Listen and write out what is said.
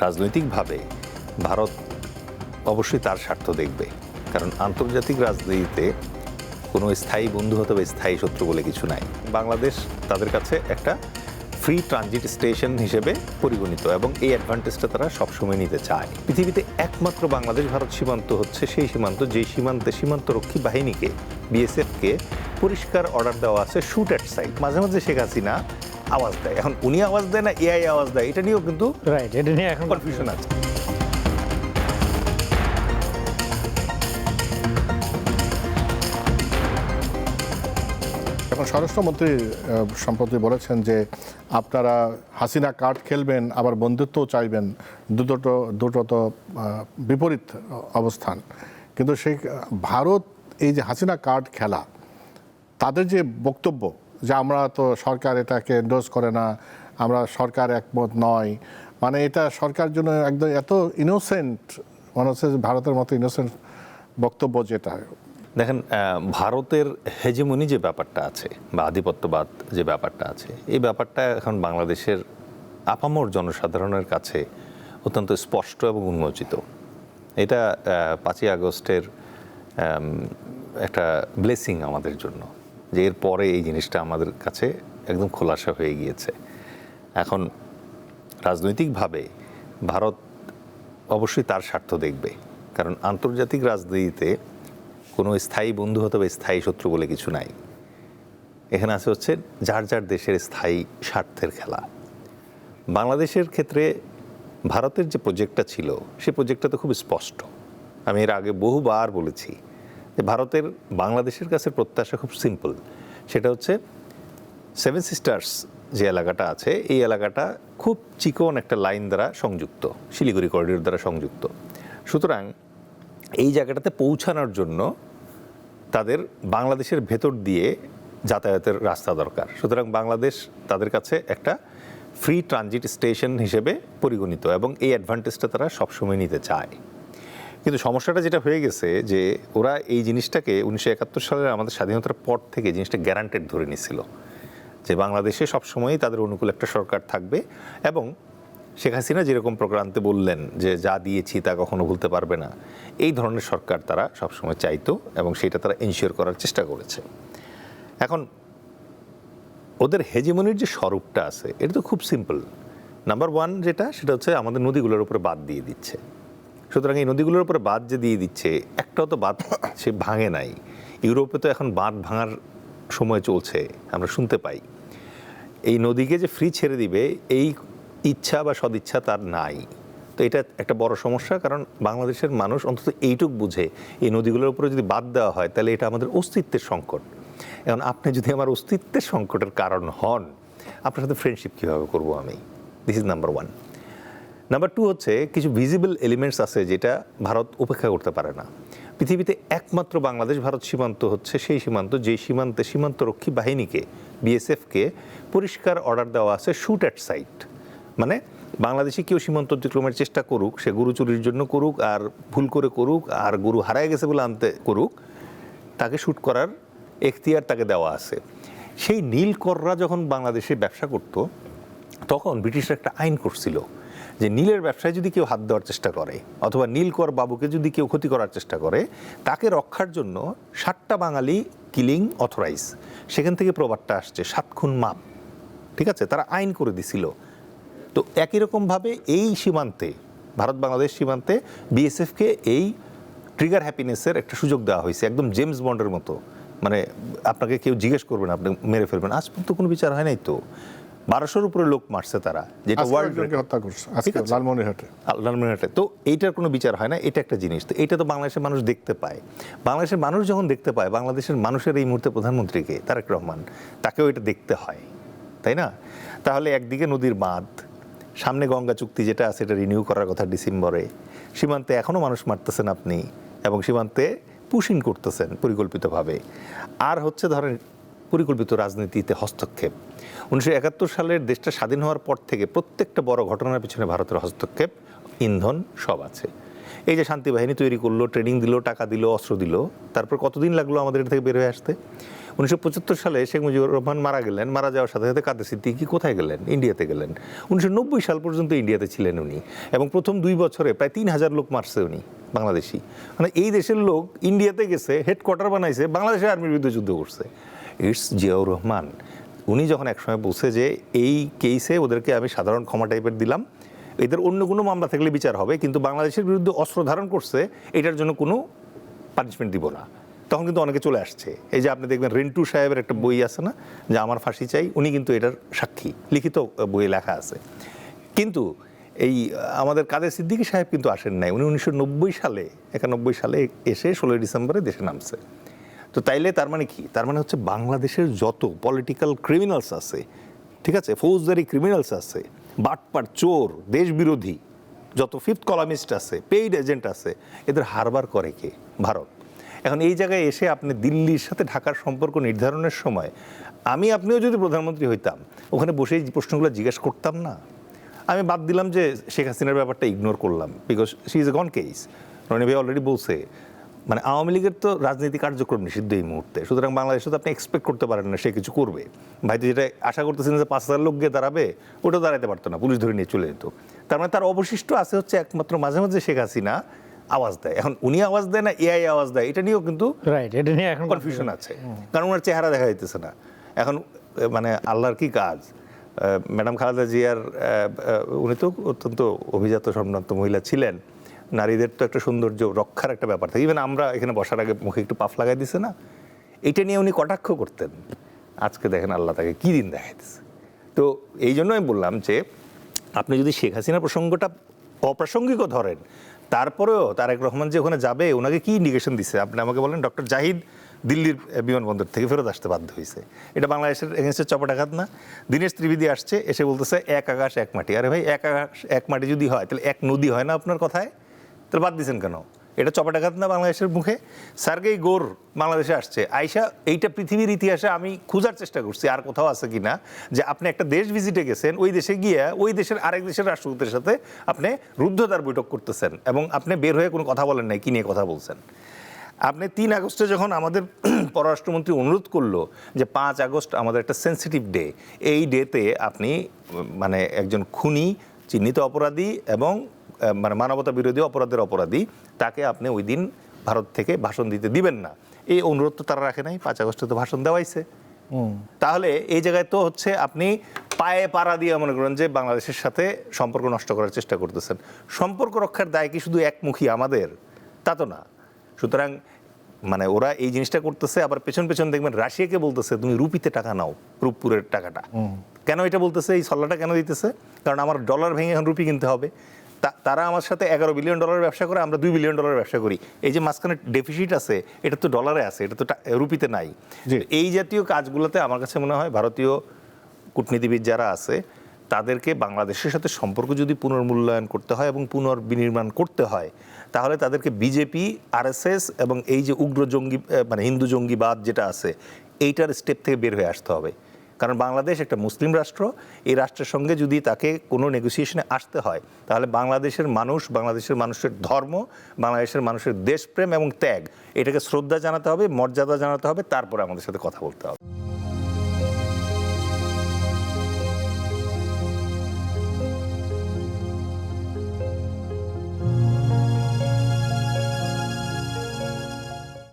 রাজনৈতিকভাবে ভারত অবশ্যই তার স্বার্থ দেখবে, কারণ আন্তর্জাতিক রাজনীতিতে কোনো স্থায়ী বন্ধু অথবা স্থায়ী শত্রু বলে কিছু নাই। বাংলাদেশ তাদের কাছে একটা ফ্রি ট্রানজিট স্টেশন হিসেবে পরিগণিত এবং এই অ্যাডভান্টেজটা তারা সবসময় নিতে চায়। পৃথিবীতে একমাত্র বাংলাদেশ ভারত সীমান্ত হচ্ছে সেই সীমান্ত, যেই সীমান্তে সীমান্তরক্ষী বাহিনীকে, বিএসএফকে পরিষ্কার অর্ডার দেওয়া আছে শুট অ্যাট সাইট। মাঝে মাঝে শেখ হাসিনা আওয়াজ দেয়, এখন উনি আওয়াজ দেয় না এআই আওয়াজ দেয়, এটা নিয়েও কিন্তু এটা নিয়ে এখন কনফিউশন আছে। এখন স্বরাষ্ট্রমন্ত্রী সম্প্রতি বলেছেন যে আপনারা হাসিনা কার্ড খেলবেন আবার বন্ধুত্বও চাইবেন, দুটো তো বিপরীত অবস্থান। কিন্তু সেই ভারত এই যে হাসিনা কার্ড খেলা, তাদের যে বক্তব্য যে আমরা তো সরকার এটাকে এন্ডোর্স করে না, আমরা সরকার একমত নয়, মানে এটা সরকার জন্য একদম এত ইনোসেন্ট মনে হচ্ছে, ভারতের মতো ইনোসেন্ট বক্তব্য যেটা। দেখেন, ভারতের হেজেমনি যে ব্যাপারটা আছে বা আধিপত্যবাদ যে ব্যাপারটা আছে, এই ব্যাপারটা এখন বাংলাদেশের আপামর জনসাধারণের কাছে অত্যন্ত স্পষ্ট এবং উন্মোচিত। এটা 5ই আগস্টের একটা ব্লেসিং আমাদের জন্য, যে এর পরে এই জিনিসটা আমাদের কাছে একদম খোলাসা হয়ে গিয়েছে। এখন রাজনৈতিকভাবে ভারত অবশ্যই তার স্বার্থ দেখবে, কারণ আন্তর্জাতিক রাজনীতিতে কোনো স্থায়ী বন্ধু অথবা স্থায়ী শত্রু বলে কিছু নাই। এখানে আছে হচ্ছে যার যার দেশের স্থায়ী স্বার্থের খেলা। বাংলাদেশের ক্ষেত্রে ভারতের যে প্রজেক্টটা ছিল, সেই প্রজেক্টটা তো খুব স্পষ্ট। আমি এর আগে বহুবার বলেছি যে ভারতের বাংলাদেশের কাছে প্রত্যাশা খুব সিম্পল, সেটা হচ্ছে 7 সিস্টার্স যে এলাকাটা আছে, এই এলাকাটা খুব চিকন একটা লাইন দ্বারা সংযুক্ত, শিলিগুড়ি করিডোর দ্বারা সংযুক্ত। সুতরাং এই জায়গাটাতে পৌঁছানোর জন্য তাদের বাংলাদেশের ভেতর দিয়ে যাতায়াতের রাস্তা দরকার। সুতরাং বাংলাদেশ তাদের কাছে একটা ফ্রি ট্রানজিট স্টেশন হিসেবে পরিগণিত এবং এই অ্যাডভান্টেজটা তারা সবসময় নিতে চায়। কিন্তু সমস্যাটা যেটা হয়ে গেছে যে ওরা এই জিনিসটাকে 1971 সালের আমাদের স্বাধীনতার পর থেকে জিনিসটা গ্যারান্টেড ধরে নিছিল যে বাংলাদেশে সবসময়ই তাদের অনুকূল একটা সরকার থাকবে, এবং শেখ হাসিনা যেরকম প্রোগ্রামতে বললেন যে যা দিয়েছি তা কখনো ভুলতে পারবে না, এই ধরনের সরকার তারা সবসময় চাইতো এবং সেটা তারা এনশিওর করার চেষ্টা করেছে। এখন ওদের হেজেমনির যে স্বরূপটা আছে এটা তো খুব সিম্পল। নাম্বার 1 যেটা, সেটা হচ্ছে আমাদের নদীগুলোর উপরে বাঁধ দিয়ে দিচ্ছে। সুতরাং এই নদীগুলোর উপরে বাঁধ যে দিয়ে দিচ্ছে, একটাও তো বাঁধ সে ভাঙে নাই। ইউরোপে তো এখন বাঁধ ভাঙার সময় চলছে, আমরা শুনতে পাই। এই নদীকে যে ফ্রি ছেড়ে দিবে এই ইচ্ছা বা সদিচ্ছা তার নাই। তো এটা একটা বড় সমস্যা, কারণ বাংলাদেশের মানুষ অন্তত এইটুক বুঝে এই নদীগুলোর উপরে যদি বাদ দেওয়া হয় তাহলে এটা আমাদের অস্তিত্বের সংকট। এখন আপনি যদি আমার অস্তিত্বের সংকটের কারণ হন, আপনার সাথে ফ্রেন্ডশিপ কীভাবে করবো আমি? This is number 1। নাম্বার 2 হচ্ছে কিছু ভিজিবল এলিমেন্টস আছে যেটা ভারত উপেক্ষা করতে পারে না। পৃথিবীতে একমাত্র বাংলাদেশ ভারত সীমান্ত হচ্ছে সেই সীমান্ত, যেই সীমান্তে সীমান্তরক্ষী বাহিনীকে, বিএসএফকে পরিষ্কার অর্ডার দেওয়া আছে শুট অ্যাট সাইট। মানে বাংলাদেশে কেউ সীমান্ত অতিক্রমের চেষ্টা করুক, সে গরু চুরির জন্য করুক আর ভুল করে করুক আর গরু হারায় গেছে বলে আনতে করুক, তাকে শ্যুট করার এখতিয়ার তাকে দেওয়া আছে। সেই নীলকররা যখন বাংলাদেশে ব্যবসা করত, তখন ব্রিটিশরা একটা আইন করছিল যে নীলের ব্যবসায় যদি কেউ হাত দেওয়ার চেষ্টা করে অথবা নীলকর বাবুকে যদি কেউ ক্ষতি করার চেষ্টা করে, তাকে রক্ষার জন্য 7টা বাঙালি কিলিং অথরাইজ। সেখান থেকে প্রবাদটা আসছে 7 খুন মাপ। ঠিক আছে, তারা আইন করে দিছিল। তো একই রকমভাবে এই সীমান্তে, ভারত বাংলাদেশ সীমান্তে বিএসএফকে এই ট্রিগার হ্যাপিনেসের একটা সুযোগ দেওয়া হয়েছে, একদম জেমস বন্ডের মতো। মানে আপনাকে কেউ জিজ্ঞেস করবে না, আপনি মেরে ফেলবেন। আজ পর্যন্ত কোনো বিচার হয় নাই তো। 1200-র উপরে লোক মারছে তারা, যেটা ওয়ার্ল্ড হত্যা করছে আজকে লালমনিরহাটে। তো এইটার কোনো বিচার হয় না, এটা একটা জিনিস। তো এটা তো বাংলাদেশের মানুষ দেখতে পায়। বাংলাদেশের মানুষ যখন দেখতে পায় বাংলাদেশের মানুষের এই মুহূর্তে প্রধানমন্ত্রীকে, তারেক রহমান, তাকেও এটা দেখতে হয়, তাই না? তাহলে একদিকে নদীর বাঁধ, সামনে গঙ্গা চুক্তি যেটা আছে এটা রিনিউ করার কথা ডিসেম্বরে, সীমান্তে এখনও মানুষ মারতেছেন আপনি এবং সীমান্তে পুশিং করতেছেন পরিকল্পিতভাবে। আর হচ্ছে ধরেন পরিকল্পিত রাজনীতিতে হস্তক্ষেপ। 1971 সালের দেশটা স্বাধীন হওয়ার পর থেকে প্রত্যেকটা বড় ঘটনার পিছনে ভারতের হস্তক্ষেপ, ইন্ধন সব আছে। এই যে শান্তি বাহিনী তৈরি করলো, ট্রেনিং দিল, টাকা দিল, অস্ত্র দিল, তারপর কতদিন লাগলো আমাদের এটা থেকে বের হয়ে আসতে? 1975 সালে শেখ মুজিবুর রহমান মারা গেলেন। মারা যাওয়ার সাথে সাথে কাদের সিদ্দিকী কোথায় গেলেন? ইন্ডিয়াতে গেলেন। 1990 সাল পর্যন্ত ইন্ডিয়াতে ছিলেন উনি, এবং প্রথম 2 বছরে প্রায় 3000 লোক মারছে উনি, বাংলাদেশি। মানে এই দেশের লোক ইন্ডিয়াতে গেছে, হেডকোয়ার্টার বানাইছে, বাংলাদেশের আর্মির বিরুদ্ধে যুদ্ধ করছে। ইটস জিয়াউর রহমান। উনি যখন একসময় বলছে যে এই কেসে ওদেরকে আমি সাধারণ ক্ষমা টাইপের দিলাম, এদের অন্য কোনো মামলা থাকলে বিচার হবে, কিন্তু বাংলাদেশের বিরুদ্ধে অস্ত্র ধারণ করছে, এটার জন্য কোনো পানিশমেন্ট দিব না, তখন কিন্তু অনেকে চলে আসছে। এই যে আপনি দেখবেন রেন্টু সাহেবের একটা বই আছে না, যে আমার ফাঁসি চাই, উনি কিন্তু এটার সাক্ষী, লিখিত বইয়ে লেখা আছে। কিন্তু এই আমাদের কাদের সিদ্দিকী সাহেব কিন্তু আসেন নাই। উনি 1991 সালে এসে 16 ডিসেম্বরে দেশে নামছে। তো তাইলে তার মানে কি? তার মানে হচ্ছে বাংলাদেশের যত পলিটিক্যাল ক্রিমিনালস আছে, ঠিক আছে, ফৌজদারি ক্রিমিনালস আছে, বাটপার, চোর, দেশবিরোধী যত ফিফথ কলামিস্ট আছে, পেইড এজেন্ট আছে, এদের হারবার করে কে? ভারত। এখন এই জায়গায় এসে আপনি দিল্লির সাথে ঢাকার সম্পর্ক নির্ধারণের সময় আপনিও যদি প্রধানমন্ত্রী হইতাম, ওখানে বসে এই প্রশ্নগুলো জিজ্ঞেস করতাম না? আমি বাদ দিলাম যে শেখ হাসিনার ব্যাপারটা ইগনোর করলাম, because she is a gone case. Roni ভাই অলরেডি বলছে, মানে আওয়ামী লীগের তো রাজনৈতিক কার্যক্রম নিষিদ্ধ এই মুহূর্তে, সুতরাং বাংলাদেশে তো আপনি এক্সপেক্ট করতে পারেন না সে কিছু করবে। ভাই তো যেটা আশা করতেছেন যে 5000 লোক গিয়ে দাঁড়াবে, ওটাও দাঁড়াতে পারতো না, পুলিশ ধরে নিয়ে চলে যেত। তার মানে তার অবশিষ্ট আছে হচ্ছে একমাত্র মাঝে মাঝে শেখ হাসিনা আওয়াজ দেয়। এখন উনি আওয়াজ দেয় না এআই আওয়াজ দেয়, এটা নিয়েও কিন্তু রাইট, এটা নিয়ে এখন কনফিউশন আছে, কারণ ওনার চেহারা দেখা যাইতেছে না। এখন মানে আল্লাহর কি কাজ, ম্যাডাম খালেদা জিয়ার উনি তো অত্যন্ত অভিজাত সম্ভ্রান্ত মহিলা ছিলেন, নারীদের তো একটা সৌন্দর্য রক্ষার একটা ব্যাপার থাকে। ইভেন আমরা এখানে বসার আগে মুখে একটু পাফ লাগাই দিছে না, এটা নিয়ে উনি কটাক্ষ করতেন। আজকে দেখেন আল্লাহ তাকে কী দিন দেখাইতেছে। তো এই জন্য আমি বললাম যে আপনি যদি শেখ হাসিনা প্রসঙ্গটা অপ্রাসঙ্গিকও ধরেন, তারপরেও তারেক রহমান যে ওখানে যাবে, ওনাকে কি ইন্ডিকেশন দিচ্ছে আপনি আমাকে বলেন? ডক্টর জাহিদ দিল্লির বিমানবন্দর থেকে ফেরত আসতে বাধ্য হয়েছে, এটা বাংলাদেশের এগেনস্টে চপাটাঘাত না? দীনেশ ত্রিবেদী আসছে, এসে বলতেছে এক আকাশ এক মাটি। আরে ভাই, এক আকাশ এক মাটি যদি হয়, তাহলে এক নদী হয় না আপনার কথায়? তাহলে বাদ দিয়েছেন কেন? এটা চপাটাঘাত না বাংলাদেশের মুখে? সার্গেই গোর বাংলাদেশে আসছে, আইসা এইটা পৃথিবীর ইতিহাসে আমি খোঁজার চেষ্টা করছি আর কোথাও আছে কিনা, যে আপনি একটা দেশ ভিজিটে গেছেন, ওই দেশে গিয়ে ওই দেশের আরেক দেশের রাষ্ট্রদূতের সাথে আপনি রুদ্ধদ্বার বৈঠক করতেছেন, এবং আপনি বের হয়ে কোনো কথা বলেন নাই কি নিয়ে কথা বলছেন। আপনি 3 আগস্টে যখন আমাদের পররাষ্ট্রমন্ত্রী অনুরোধ করলো যে 5 আগস্ট আমাদের একটা সেন্সিটিভ ডে, এই ডেতে আপনি মানে একজন খুনি, চিহ্নিত অপরাধী এবং মানে মানবতা বিরোধী অপরাধের অপরাধী, তাকে আপনি ওই দিন ভারত থেকে ভাষণ দিতে দিবেন না, এই অনুরোধ তো তারা রাখে নাই। 5 আগস্টে তো ভাষণ দেওয়াইছে। তাহলে এই জায়গায় তো হচ্ছে আপনি পায়ে পাড়া দিয়ে মনে করেন যে বাংলাদেশের সাথে সম্পর্ক নষ্ট করার চেষ্টা করতেছেন। সম্পর্ক রক্ষার দায় কি শুধু একমুখী আমাদের? তা তো না। সুতরাং মানে ওরা এই জিনিসটা করতেছে, আবার পেছন পেছন দেখবেন রাশিয়াকে বলতেছে তুমি রুপিতে টাকা নাও, রূপপুরের টাকাটা। কেন এটা বলতেছে, এই সল্লাটা কেন দিতেছে? কারণ আমার ডলার ভেঙে এখন রুপি কিনতে হবে। তারা আমার সাথে $11 বিলিয়ন ব্যবসা করে, আমরা $2 বিলিয়ন ব্যবসা করি। এই যে মাঝখানে ডেফিসিট আছে, এটা তো ডলারে আছে, এটা তো রুপিতে নাই। এই জাতীয় কাজগুলোতে আমার কাছে মনে হয় ভারতীয় কূটনীতিবিদ যারা আছে, তাদেরকে বাংলাদেশের সাথে সম্পর্ক যদি পুনর্মূল্যায়ন করতে হয় এবং পুনর্বিনির্মাণ করতে হয়, তাহলে তাদেরকে বিজেপি, আরএসএস এবং এই যে উগ্র জঙ্গি মানে হিন্দু জঙ্গিবাদ যেটা আছে, এইটার স্টেপ থেকে বের হয়ে আসতে হবে। কারণ বাংলাদেশ একটা মুসলিম রাষ্ট্র, এই রাষ্ট্রের সঙ্গে যদি তাকে কোনো নেগোসিয়েশনে আসতে হয়, তাহলে বাংলাদেশের মানুষ, বাংলাদেশের মানুষের ধর্ম, বাংলাদেশের মানুষের দেশপ্রেম এবং ত্যাগ, এটাকে শ্রদ্ধা জানাতে হবে, মর্যাদা জানাতে হবে, তারপরে আমাদের সাথে কথা বলতে হবে।